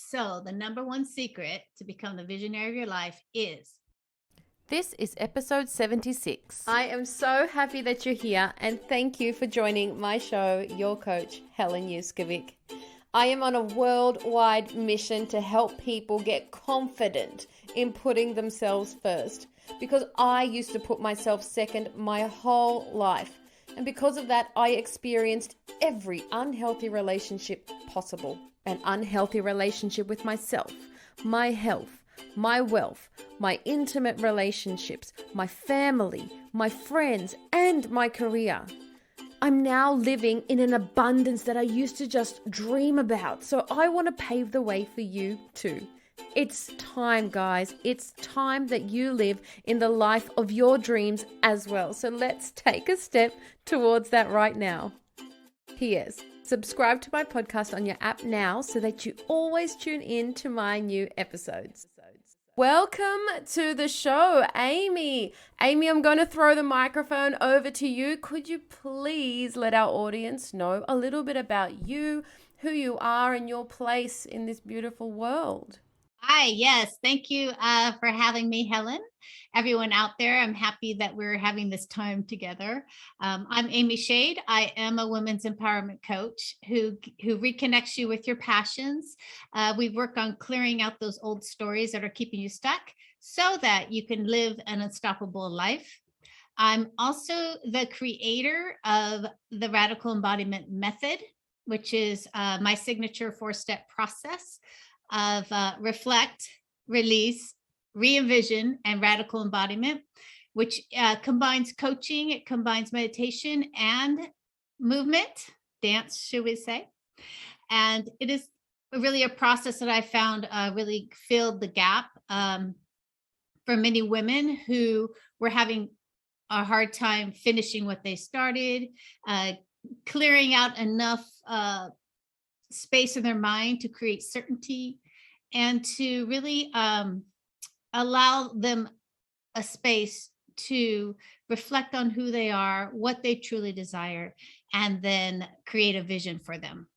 So, the number one secret to become the visionary of your life is This is episode 76. I am so happy that you're here and thank you for joining my show, your coach, Helen Yuskovic. I am on a worldwide mission to help people get confident in putting themselves first because I used to put myself second my whole life. And because of that, I experienced every unhealthy relationship possible. An unhealthy relationship with myself, my health, my wealth, my intimate relationships, my family, my friends, and my career. I'm now living in an abundance that I used to just dream about. So I want to pave the way for you too. It's time, guys. It's time that you live in the life of your dreams as well. So let's take a step towards that right now. P.S. Subscribe to my podcast on your app now so that you always tune in to my new episodes. Welcome to the show, Amy. Amy, I'm going to throw the microphone over to you. Could you please let our audience know a little bit about you, who you are, and your place in this beautiful world? Hi, yes. Thank you for having me, Helen. Everyone out there, I'm happy that we're having this time together. I'm Amy Schadt. I am a women's empowerment coach who reconnects you with your passions. We work on clearing out those old stories that are keeping you stuck so that you can live an unstoppable life. I'm also the creator of the Radical Embodiment Method, which is my signature 4-step process of reflect, release, re-envision, and radical embodiment, which combines coaching, it combines meditation and movement, dance, should we say. And it is really a process that I found really filled the gap for many women who were having a hard time finishing what they started, clearing out enough space in their mind to create certainty and to really allow them a space to reflect on who they are, what they truly desire, and then create a vision for them.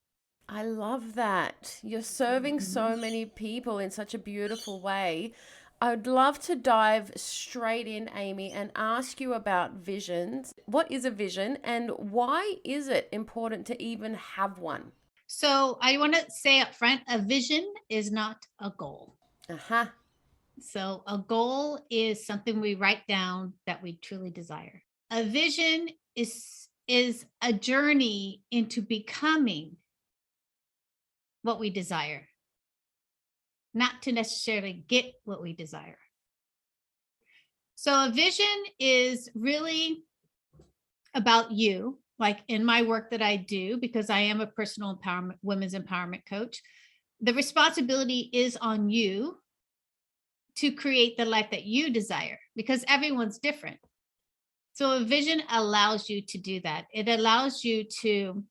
I love that. You're serving so many people in such a beautiful way. I'd love to dive straight in, Amy, and ask you about visions. What is a vision and why is it important to even have one? So I want to say up front, a vision is not a goal. Uh-huh. So a goal is something we write down that we truly desire. A vision is a journey into becoming what we desire, not to necessarily get what we desire. So a vision is really about you. Like in my work that I do, because I am a personal empowerment, women's empowerment coach, the responsibility is on you to create the life that you desire because everyone's different. So a vision allows you to do that. It allows you to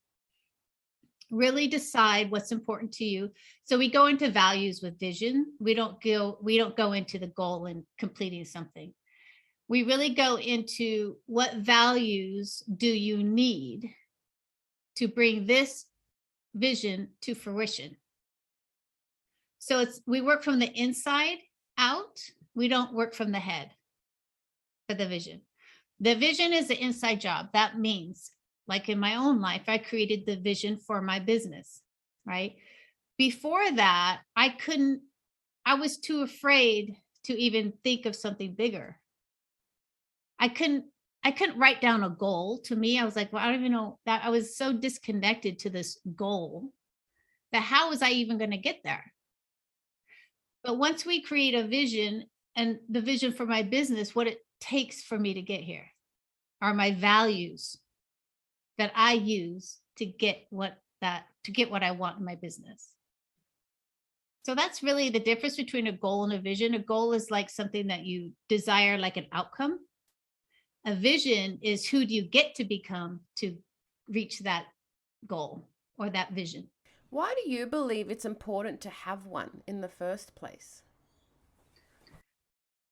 really decide what's important to you. So we go into values with vision. We don't go into the goal and completing something. We really go into what values do you need to bring this vision to fruition. So we work from the inside out. We don't work from the head for the vision. The vision is the inside job. That means, like in my own life, I created the vision for my business, right? Before that, I was too afraid to even think of something bigger. I couldn't write down a goal. To me, I was like, well, I don't even know that. I was so disconnected to this goal that how was I even going to get there? But once we create a vision and the vision for my business, what it takes for me to get here are my values that I use to get what I want in my business. So that's really the difference between a goal and a vision. A goal is like something that you desire, like an outcome. A vision is who do you get to become to reach that goal or that vision. Why do you believe it's important to have one in the first place?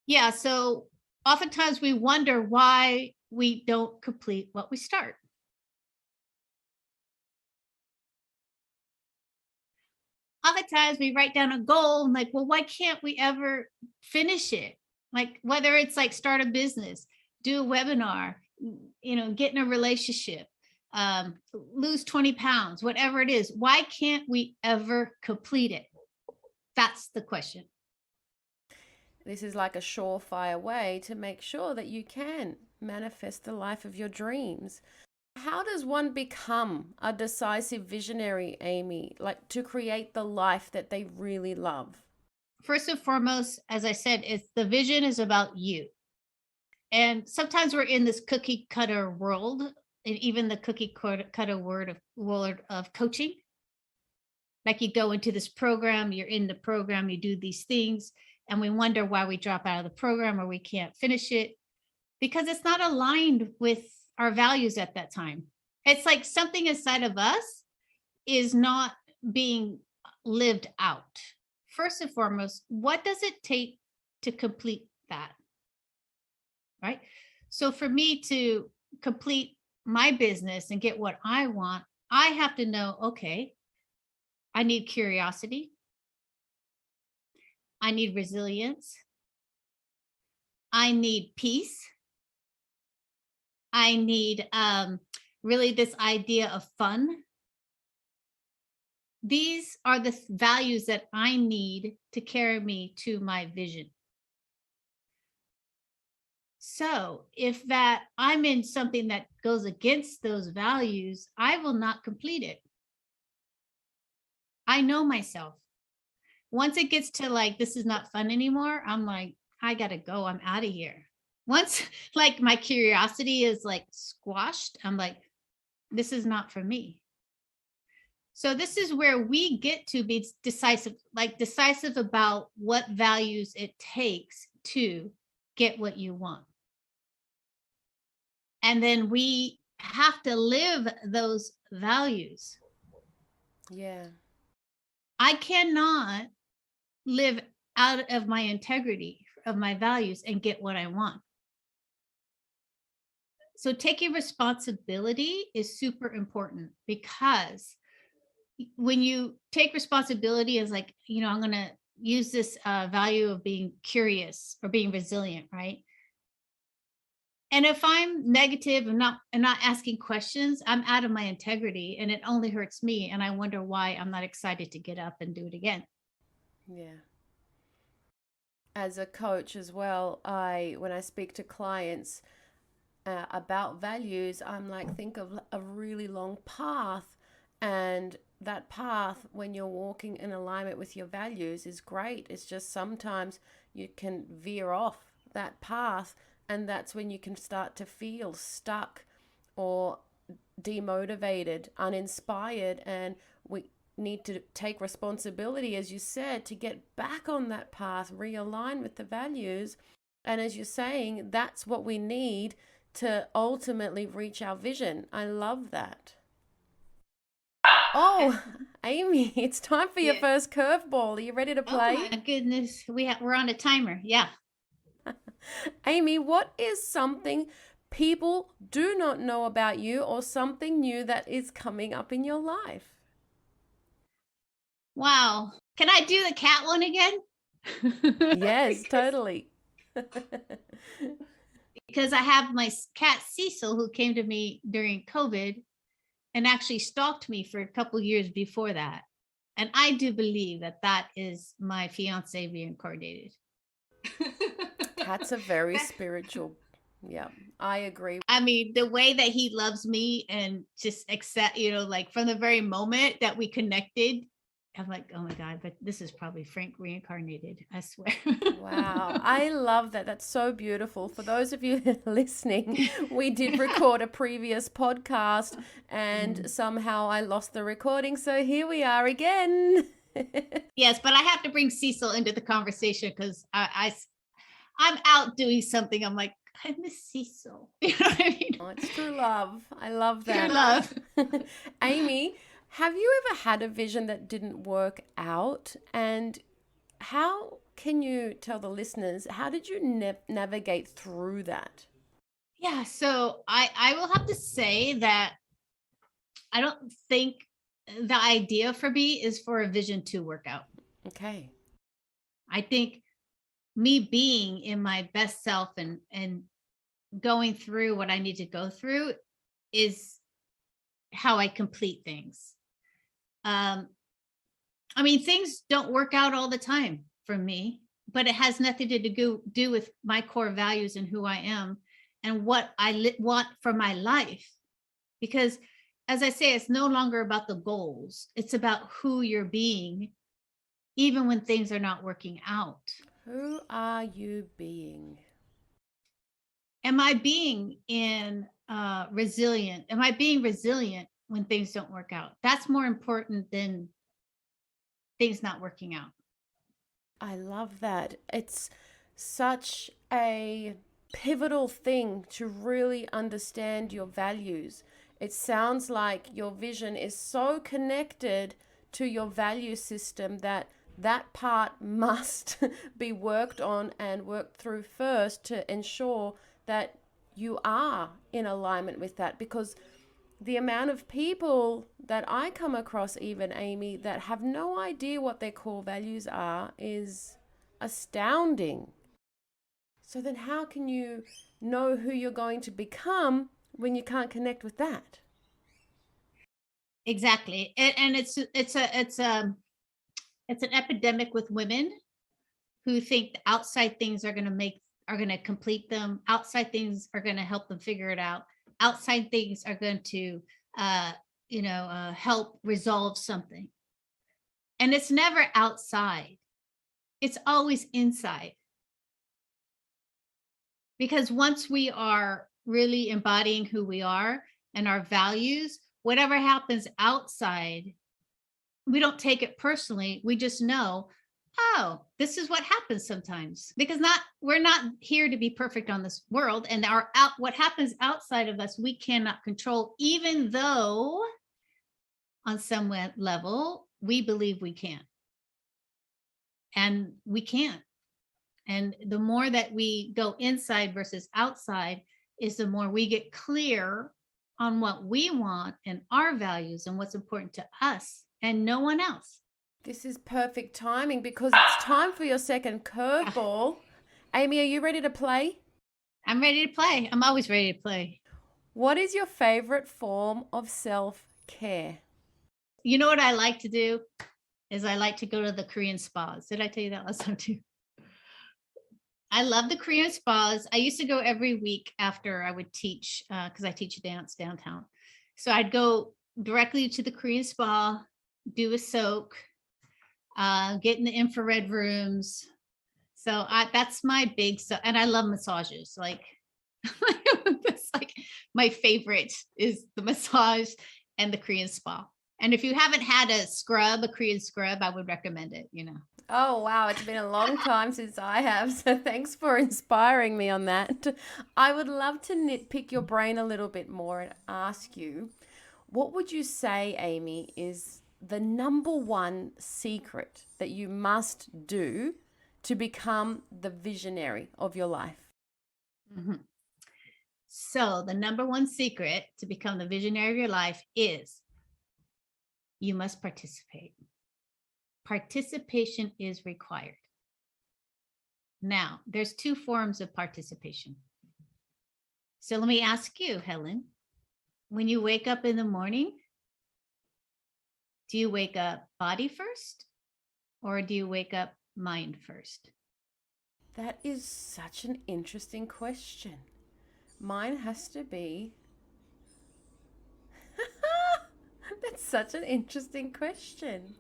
Yeah, so oftentimes we wonder why we don't complete what we start. oftentimes we write down a goal and like, well, why can't we ever finish it? Like whether it's like start a business, do a webinar, get in a relationship, lose 20 pounds, whatever it is. Why can't we ever complete it? That's the question. This is like a surefire way to make sure that you can manifest the life of your dreams. How does one become a decisive visionary, Amy, like to create the life that they really love? First and foremost, as I said, it's the vision is about you. And sometimes we're in this cookie cutter world, and even the cookie cutter world of coaching. Like you go into this program, you're in the program, you do these things, and we wonder why we drop out of the program or we can't finish it because it's not aligned with our values at that time. It's like something inside of us is not being lived out. First and foremost, what does it take to complete that? Right? So for me to complete my business and get what I want, I have to know, okay, I need curiosity. I need resilience. I need peace. I need really this idea of fun. These are the values that I need to carry me to my vision. So if that I'm in something that goes against those values, I will not complete it. I know myself. Once it gets to like, this is not fun anymore, I'm like, I got to go. I'm out of here. Once like my curiosity is like squashed, I'm like, this is not for me. So this is where we get to be decisive about what values it takes to get what you want. And then we have to live those values. Yeah. I cannot live out of my integrity of my values and get what I want. So taking responsibility is super important because when you take responsibility as like, I'm going to use this value of being curious or being resilient, right? And if I'm negative and not asking questions, I'm out of my integrity and it only hurts me. And I wonder why I'm not excited to get up and do it again. Yeah. As a coach as well, when I speak to clients about values, I'm like, think of a really long path, and that path, when you're walking in alignment with your values, is great. It's just sometimes you can veer off that path, and that's when you can start to feel stuck or demotivated, uninspired, and we need to take responsibility, as you said, to get back on that path, realign with the values. And as you're saying, that's what we need to ultimately reach our vision. I love that. Oh, Amy, it's time for your first curveball. Are you ready to play? Oh my goodness, we're on a timer. Yeah. Amy, what is something people do not know about you, or something new that is coming up in your life? Wow. Can I do the cat one again? Yes, totally. Because I have my cat Cecil, who came to me during COVID and actually stalked me for a couple years before that. And I do believe that is my fiancé reincarnated. Cats are very spiritual. Yeah, I agree. I mean, the way that he loves me and just accept, like from the very moment that we connected, I'm like, oh my God, but this is probably Frank reincarnated, I swear. Wow. I love that. That's so beautiful. For those of you listening, we did record a previous podcast and somehow I lost the recording. So here we are again. Yes, but I have to bring Cecil into the conversation because I'm out doing something. I'm like, I miss Cecil. You know what I mean? Oh, it's true love. I love that. True love. Amy, have you ever had a vision that didn't work out? And how can you tell the listeners, how did you navigate through that? Yeah, so I will have to say that I don't think the idea for me is for a vision to work out. Okay. I think me being in my best self and going through what I need to go through is how I complete things. I mean, things don't work out all the time for me, but it has nothing to do with my core values and who I am and what I want for my life. Because as I say, it's no longer about the goals. It's about who you're being, even when things are not working out. Who are you being? Am I being resilient? Am I being resilient when things don't work out? That's more important than things not working out. I love that. It's such a pivotal thing to really understand your values. It sounds like your vision is so connected to your value system that that part must be worked on and worked through first to ensure that you are in alignment with that, because the amount of people that I come across, even Amy, that have no idea what their core values are is astounding. So then how can you know who you're going to become when you can't connect with that? Exactly. And it's an epidemic with women who think the outside things are going to complete them. Outside things are going to help them figure it out. Outside things are going to help resolve something. And it's never outside. It's always inside. Because once we are really embodying who we are and our values, whatever happens outside, we don't take it personally. We just know, oh, this is what happens sometimes, because we're not here to be perfect on this world, and what happens outside of us we cannot control, even though on some level we believe we can, and we can't. And the more that we go inside versus outside is the more we get clear on what we want and our values and what's important to us and no one else. This is perfect timing because it's time for your second curveball. Amy, are you ready to play? I'm ready to play. I'm always ready to play. What is your favorite form of self-care? You know what I like to do is I like to go to the Korean spas. Did I tell you that last time too? I love the Korean spas. I used to go every week after I would teach, because I teach dance downtown. So I'd go directly to the Korean spa, do a soak, get in the infrared rooms. So that's my big stuff. And I love massages. Like, that's like my favorite is the massage and the Korean spa. And if you haven't had a Korean scrub, I would recommend it, Oh, wow. It's been a long time since I have. So thanks for inspiring me on that. I would love to nitpick your brain a little bit more and ask you, what would you say, Amy, is the number one secret that you must do to become the visionary of your life? Mm-hmm. So the number one secret to become the visionary of your life is you must participate. Participation is required. Now, there's two forms of participation. So let me ask you, Helen, when you wake up in the morning, do you wake up body first or do you wake up mind first? That is such an interesting question. Mine has to be... That's such an interesting question.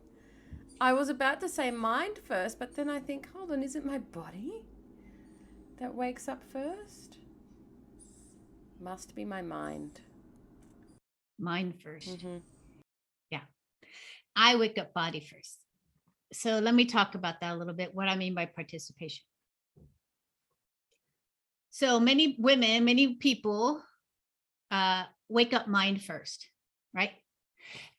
I was about to say mind first, but then I think, hold on, is it my body that wakes up first? Must be my mind. Mind first. Mm-hmm. Yeah. I wake up body first. So let me talk about that a little bit, what I mean by participation. So many women, many people wake up mind first, right?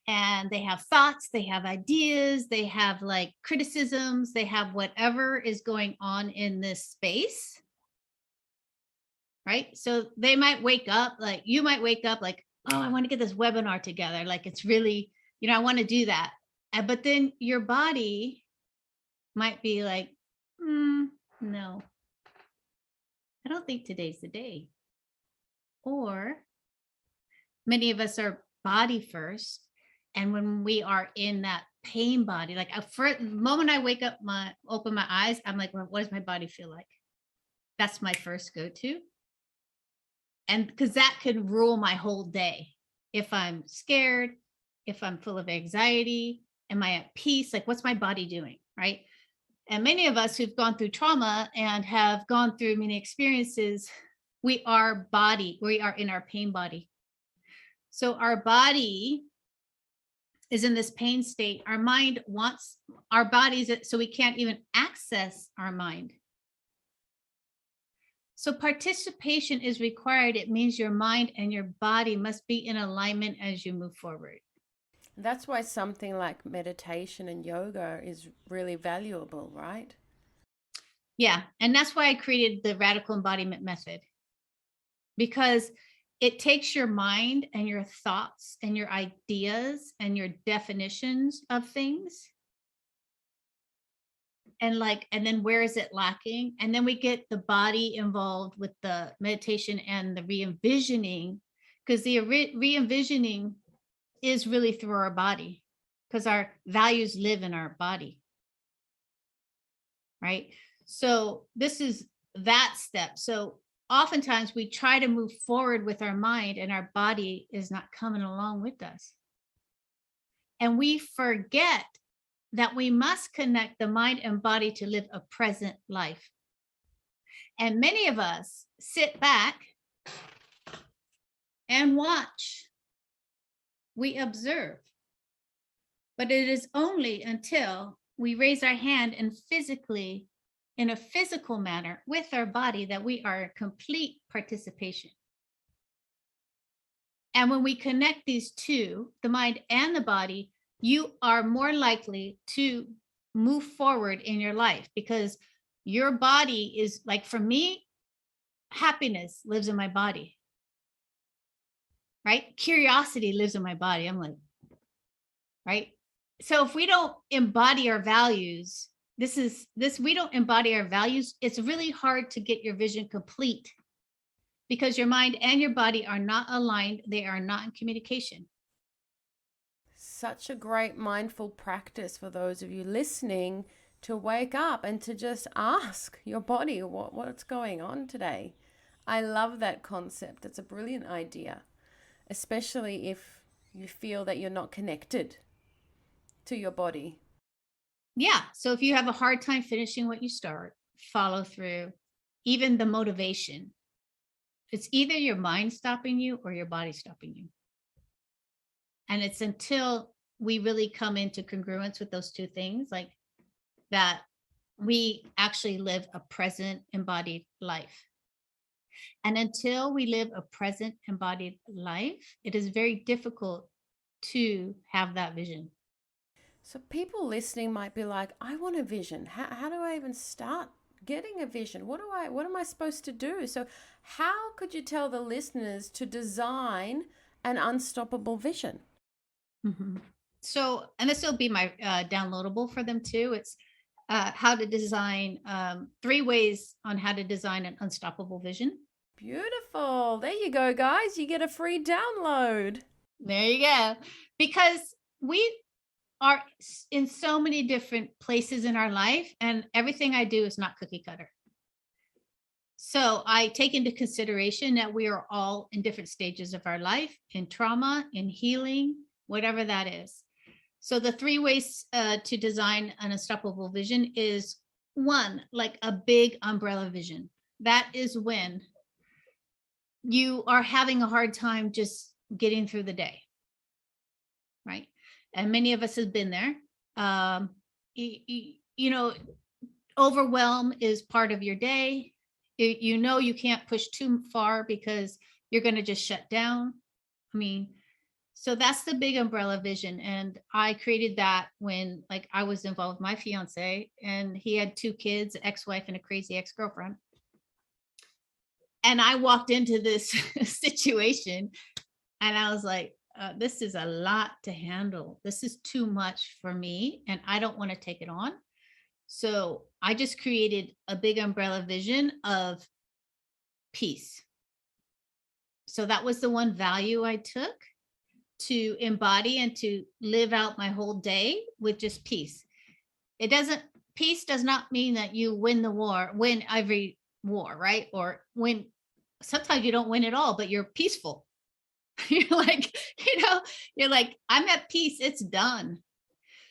And they have thoughts, they have ideas, they have like criticisms, they have whatever is going on in this space, right? So they might wake up, like you might wake up like, oh, I want to get this webinar together. Like it's really I want to do that. But then your body might be like, no, I don't think today's the day. Or many of us are body first. And when we are in that pain body, like for the moment I open my eyes, I'm like, well, what does my body feel like? That's my first go-to. And because that could rule my whole day. If I'm scared, if I'm full of anxiety, am I at peace? Like, what's my body doing? Right. And many of us who've gone through trauma and have gone through many experiences, we are in our pain body. So our body is in this pain state. Our mind wants our bodies, so we can't even access our mind. So participation is required. It means your mind and your body must be in alignment as you move forward. That's why something like meditation and yoga is really valuable, right? Yeah. And that's why I created the radical embodiment method, because it takes your mind and your thoughts and your ideas and your definitions of things. And then where is it lacking? And then we get the body involved with the meditation and the re-envisioning, because the re-envisioning is really through our body, because our values live in our body. Right. So this is that step. So oftentimes we try to move forward with our mind and our body is not coming along with us. And we forget that we must connect the mind and body to live a present life. And many of us sit back and watch. We observe. But it is only until we raise our hand and physically, in a physical manner with our body, that we are a complete participation. And when we connect these two, the mind and the body, you are more likely to move forward in your life, because your body is like, for me, happiness lives in my body, right? Curiosity lives in my body. I'm like, right? So if we don't embody our values, we don't embody our values, it's really hard to get your vision complete, because your mind and your body are not aligned. They are not in communication. Such a great mindful practice for those of you listening, to wake up and to just ask your body what's going on today. I love that concept. It's a brilliant idea, especially if you feel that you're not connected to your body. Yeah. So if you have a hard time finishing what you start, follow through, even the motivation, it's either your mind stopping you or your body stopping you. And it's until we really come into congruence with those two things, like that, we actually live a present embodied life. And until we live a present embodied life, it is very difficult to have that vision. So people listening might be like, I want a vision. How do I even start getting a vision? What am I supposed to do? So how could you tell the listeners to design an unstoppable vision? Mm-hmm. So, and this will be my downloadable for them too. It's how to design 3 ways on how to design an unstoppable vision. Beautiful. There you go, guys. You get a free download. There you go. Because we are in so many different places in our life, and everything I do is not cookie cutter. So I take into consideration that we are all in different stages of our life, in trauma, in healing, whatever that is. So the 3 ways to design an unstoppable vision is, 1, like a big umbrella vision. That is when you are having a hard time just getting through the day, right? And many of us have been there. Overwhelm is part of your day. You can't push too far because you're going to just shut down. So that's the big umbrella vision. And I created that when I was involved with my fiancé, and he had 2 kids, an ex-wife and a crazy ex-girlfriend. And I walked into this situation and I was like, this is a lot to handle. This is too much for me, and I don't want to take it on. So I just created a big umbrella vision of peace. So that was the one value I took to embody and to live out my whole day with just peace. Peace does not mean that you win every war, right? Or sometimes you don't win at all, but you're peaceful. You're like, you're like, I'm at peace. It's done.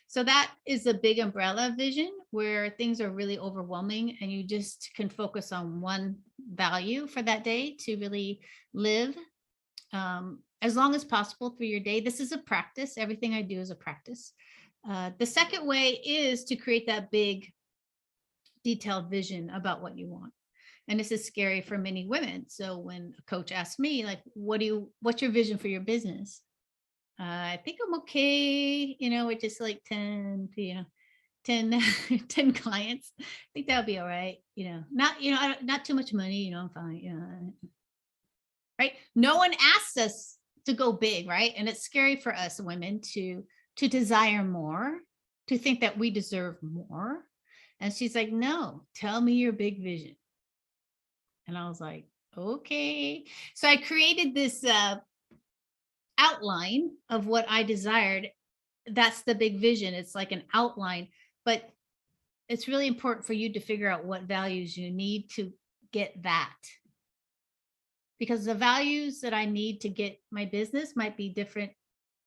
So that is a big umbrella vision where things are really overwhelming and you just can focus on one value for that day to really live as long as possible through your day. This is a practice. Everything I do is a practice. The second way is to create that big detailed vision about what you want. And this is scary for many women. So when a coach asks me, like, what's your vision for your business? I think I'm okay, with just like 10 clients. I think that'll be all right. Not too much money, I'm fine. Right. No one asks us to go big, right? And it's scary for us women to desire more, to think that we deserve more. And she's like, no, tell me your big vision. And I was like, okay. So I created this outline of what I desired. That's the big vision. It's like an outline, but it's really important for you to figure out what values you need to get that. Because the values that I need to get my business might be different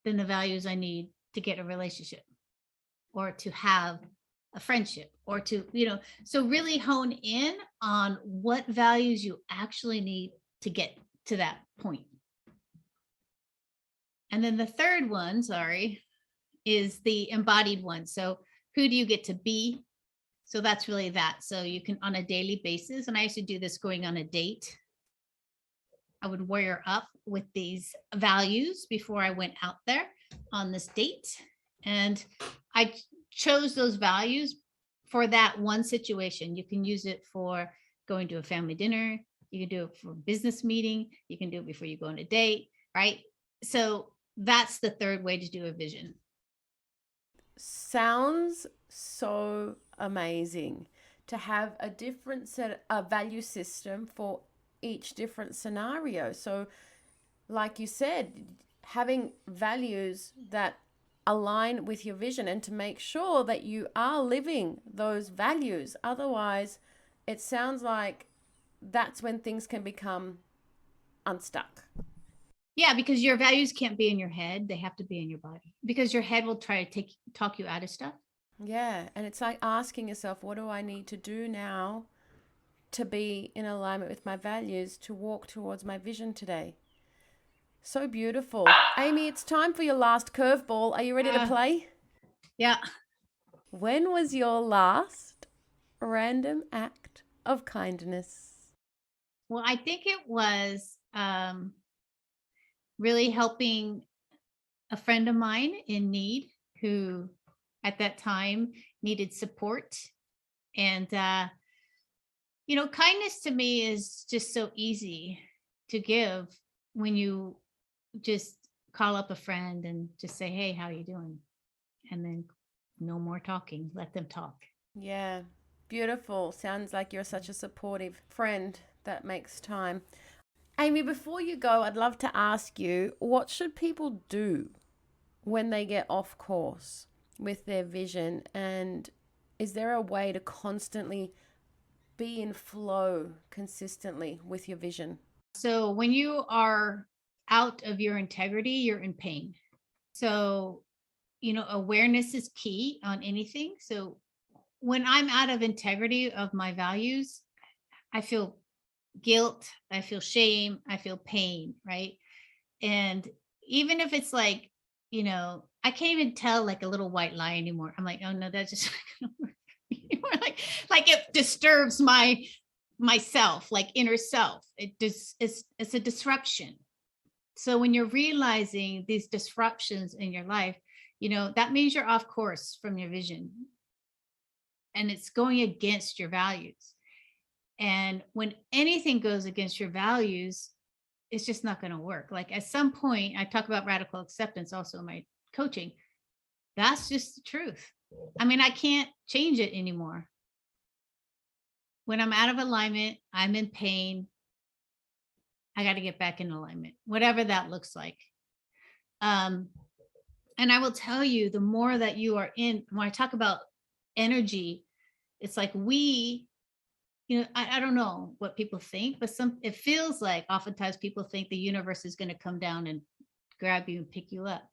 than the values I need to get a relationship or to have a friendship or to, so really hone in on what values you actually need to get to that point. And then the third one, is the embodied one. So who do you get to be? So that's really that. So you can, on a daily basis, and I used to do this going on a date. I would wire up with these values before I went out there on this date. And I chose those values for that one situation. You can use it for going to a family dinner. You can do it for a business meeting. You can do it before you go on a date, right? So that's the third way to do a vision. Sounds so amazing to have a different value system for each different scenario. So like you said, having values that align with your vision and to make sure that you are living those values. Otherwise, it sounds like that's when things can become unstuck. Yeah, because your values can't be in your head. They have to be in your body, because your head will try to talk you out of stuff. Yeah. And it's like asking yourself, what do I need to do now to be in alignment with my values, to walk towards my vision today? So beautiful. Amy, it's time for your last curveball. Are you ready to play? Yeah. When was your last random act of kindness? Well, I think it was really helping a friend of mine in need who at that time needed support. And, kindness to me is just so easy to give when you just call up a friend and just say, hey, how are you doing? And then no more talking, let them talk. Yeah, beautiful. Sounds like you're such a supportive friend that makes time. Amy, before you go, I'd love to ask you, what should people do when they get off course with their vision? And is there a way to constantly be in flow consistently with your vision? So when you are out of your integrity, you're in pain. So, awareness is key on anything. So when I'm out of integrity of my values, I feel guilt, I feel shame, I feel pain, right? And even if it's like, I can't even tell like a little white lie anymore. I'm like, oh no, that's just like it disturbs myself, like inner self. It's a disruption. So when you're realizing these disruptions in your life, that means you're off course from your vision and it's going against your values. And when anything goes against your values, it's just not going to work. Like at some point, I talk about radical acceptance also in my coaching. That's just the truth. I mean, I can't change it anymore. When I'm out of alignment, I'm in pain. I got to get back in alignment, whatever that looks like. And I will tell you, the more that you are in, when I talk about energy, it's like I don't know what people think, but it feels like oftentimes people think the universe is going to come down and grab you and pick you up.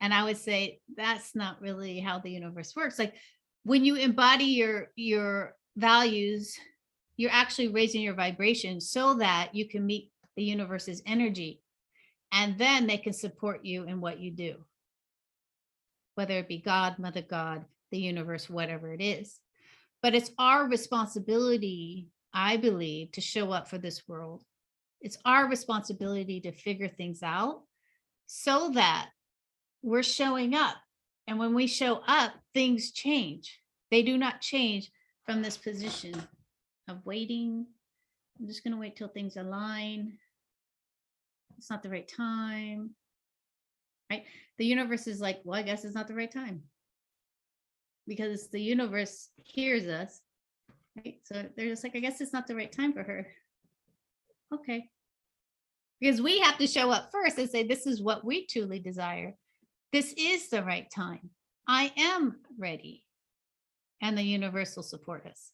And I would say that's not really how the universe works. Like when you embody your values, you're actually raising your vibration so that you can meet the universe's energy. And then they can support you in what you do, whether it be God, Mother God, the universe, whatever it is. But it's our responsibility, I believe, to show up for this world. It's our responsibility to figure things out so that we're showing up. And when we show up, things change. They do not change from this position of waiting. I'm just going to wait till things align. It's not the right time, right? The universe is like, well, I guess it's not the right time, because the universe hears us, right? So they're just like, I guess it's not the right time for her. Okay. Because we have to show up first and say, this is what we truly desire. This is the right time. I am ready. And the universe will support us.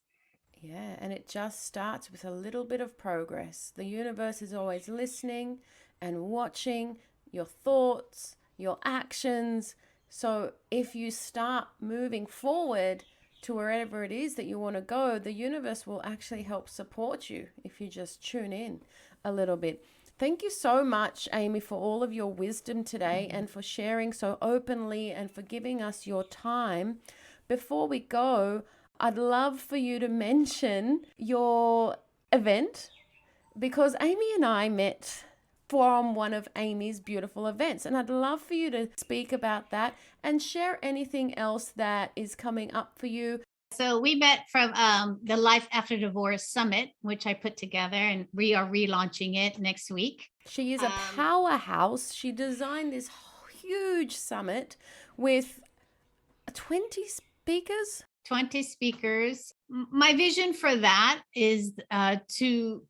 Yeah, and it just starts with a little bit of progress. The universe is always listening and watching your thoughts, your actions. So if you start moving forward to wherever it is that you want to go, the universe will actually help support you if you just tune in a little bit. Thank you so much, Amy, for all of your wisdom today and for sharing so openly and for giving us your time. Before we go, I'd love for you to mention your event, because Amy and I met from one of Amy's beautiful events, and I'd love for you to speak about that and share anything else that is coming up for you. So we met from the Life After Divorce Summit, which I put together, and we are relaunching it next week. She is a powerhouse. She designed this huge summit with 20 speakers. 20 speakers. My vision for that is to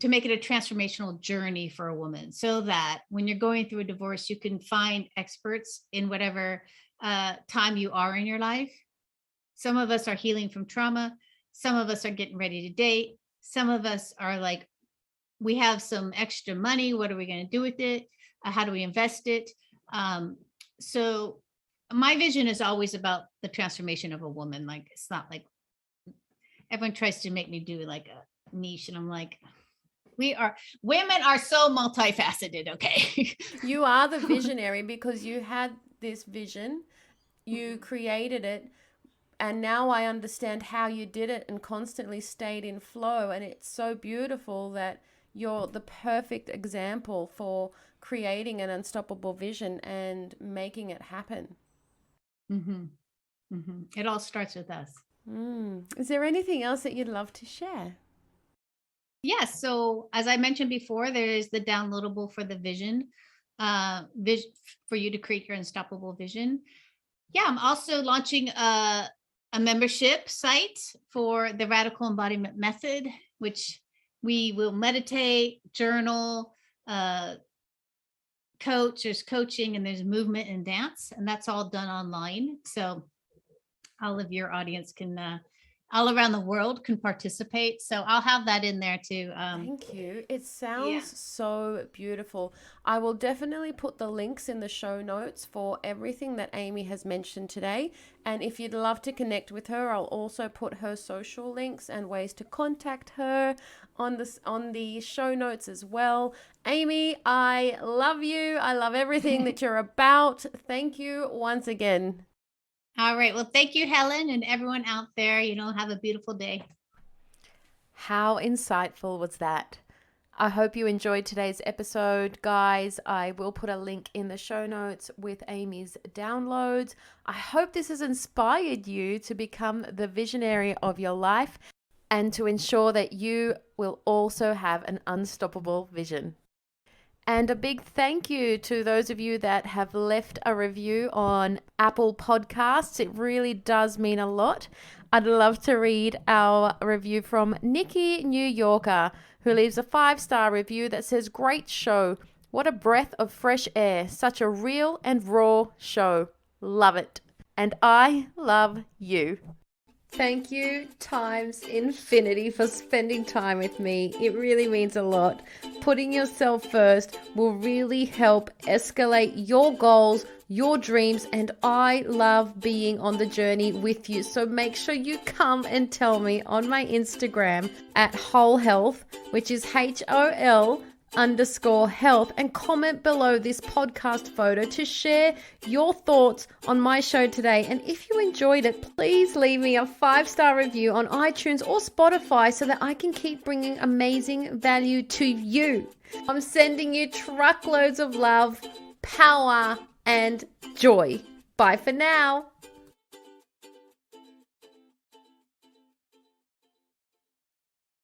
make it a transformational journey for a woman, so that when you're going through a divorce, you can find experts in whatever time you are in your life. Some of us are healing from trauma. Some of us are getting ready to date. Some of us are like, we have some extra money. What are we going to do with it? How do we invest it? So my vision is always about the transformation of a woman. Like, it's not like everyone tries to make me do like a niche, and I'm like, women are so multifaceted. Okay. You are the visionary, because you had this vision, you created it, and now I understand how you did it and constantly stayed in flow. And it's so beautiful that you're the perfect example for creating an unstoppable vision and making it happen. Mm-hmm. Mm-hmm. It all starts with us. Is there anything else that you'd love to share? Yes. So as I mentioned before, there is the downloadable for the vision for you to create your unstoppable vision. Yeah, I'm also launching a membership site for the Radical Embodiment Method, which we will meditate, journal, coach. There's coaching, and there's movement and dance, and that's all done online. So all of your audience can all around the world can participate. So I'll have that in there too. Thank you. It sounds so beautiful. I will definitely put the links in the show notes for everything that Amy has mentioned today. And if you'd love to connect with her, I'll also put her social links and ways to contact her on the show notes as well. Amy, I love you. I love everything that you're about. Thank you once again. All right. Well, thank you, Helen, and everyone out there. Have a beautiful day. How insightful was that? I hope you enjoyed today's episode, guys. I will put a link in the show notes with Amy's downloads. I hope this has inspired you to become the visionary of your life. and to ensure that you will also have an unstoppable vision. And a big thank you to those of you that have left a review on Apple Podcasts. It really does mean a lot. I'd love to read our review from Nikki New Yorker, who leaves a 5-star review that says, "Great show. What a breath of fresh air. Such a real and raw show. Love it. And I love you." Thank you times infinity for spending time with me. It really means a lot. Putting yourself first will really help escalate your goals, your dreams, and I love being on the journey with you. So make sure you come and tell me on my Instagram at Whole Health, which is HOL_health, and comment below this podcast photo to share your thoughts on my show today. And if you enjoyed it, please leave me a 5-star review on iTunes or Spotify so that I can keep bringing amazing value to you. I'm sending you truckloads of love, power, and joy. Bye for now.